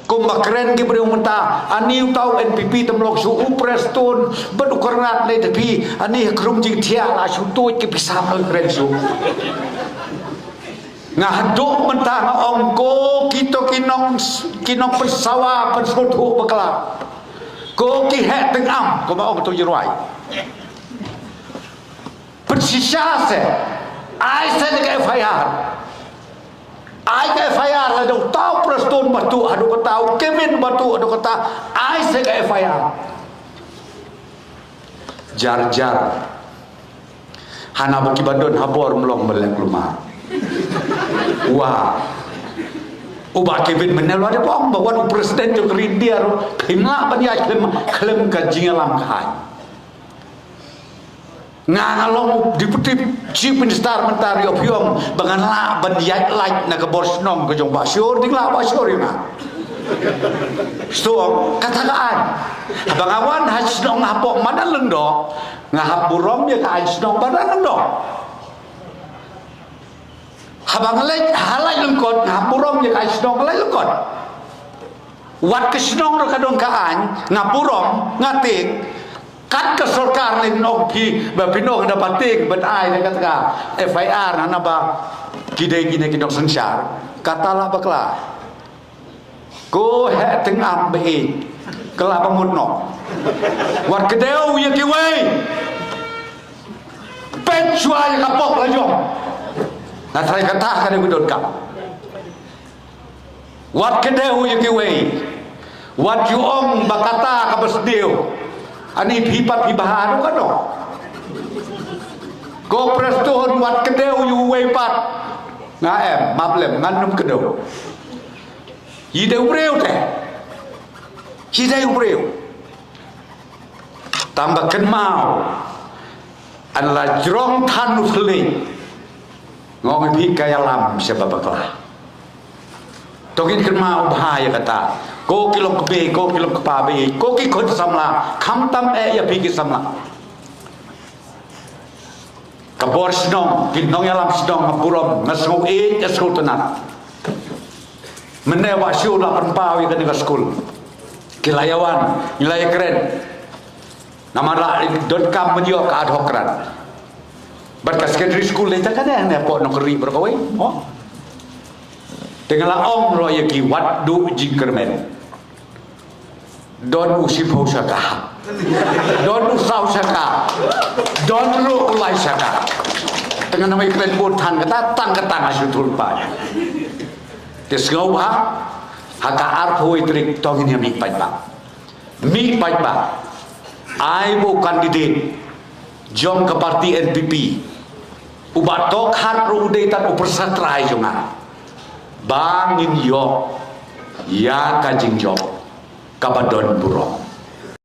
Kung makren ki beri umta ani tau NPP temlok su upreston bedukerat le tapi ani krum jing tia la su tu ki pisam kren su ngahaduk mentah ongko kita kinong persawa persotu bekala ko ki het tengam ko ma ong tu jirwai persisa se ai se de FIR ai ke FIR là đâu tao Preston batu adu ko tao Kevin batu adu ko ta ai se ke FIR jar hana baki badon habor melong melek lumah wah uba Kevin menelo ada pong bawa presiden jo rindia ro khimla ban ya klem ka jingalam khai ngalong deputy chief minister mentari opium banganla ban yat like na ke borsnom ke jong basyur dingla basyur ina so katakaan bangawan hasnong ngapok mana lendo ngahap burom ya ka hasnong badan lendo habang lek halai lengkot ngahap burom ya ka hasnong halai lengkot wat kesnong ro kadong kaan ngapurom ngatik kat ke sorkar lain oki bapinong dapat tik betai dia kata FIR nana ba kidai kini kidok sengsar katalah bakla ko he tengam be kela pemutno war kedeu ya kiwei pen suai kapok lajong na trai kata kada gudon kap war kedeu ya kiwei wat yu ong bakata kabesdeu ani pipat pibahan kan no ko preston wat kedeu yu weipat nga em mablem nganum kedeu yideu breu teh yideu breu tambah kenmau anla jrong thanu thling ngong pi kaya lam sebabaklah togin kenmau bahaya kata ko kilom kebe ko kilom kepabe ko ki khod samla kham tam ya pigi samla kabor snong kinong yalam snong ngapurom ngasngu esku tenat menewa syu la perpawi ke nego skul kilayawan nilai keren nama la dot kam menyo ka ad hokran berkas secondary school le takane ne po nokri berkawai oh tengala ong ro yaki wat du jingkermen don usip saka don usau saka don lu ulai saka dengan nama iklan botan kata tang ketang asyutul pa desgau ba haka arpoi trik tongin ya mi pai ba ai bu kandidat jom ke parti NPP ubat tok har ru de tan upersatrai jonga bangin yo ya kajing job kabadon burong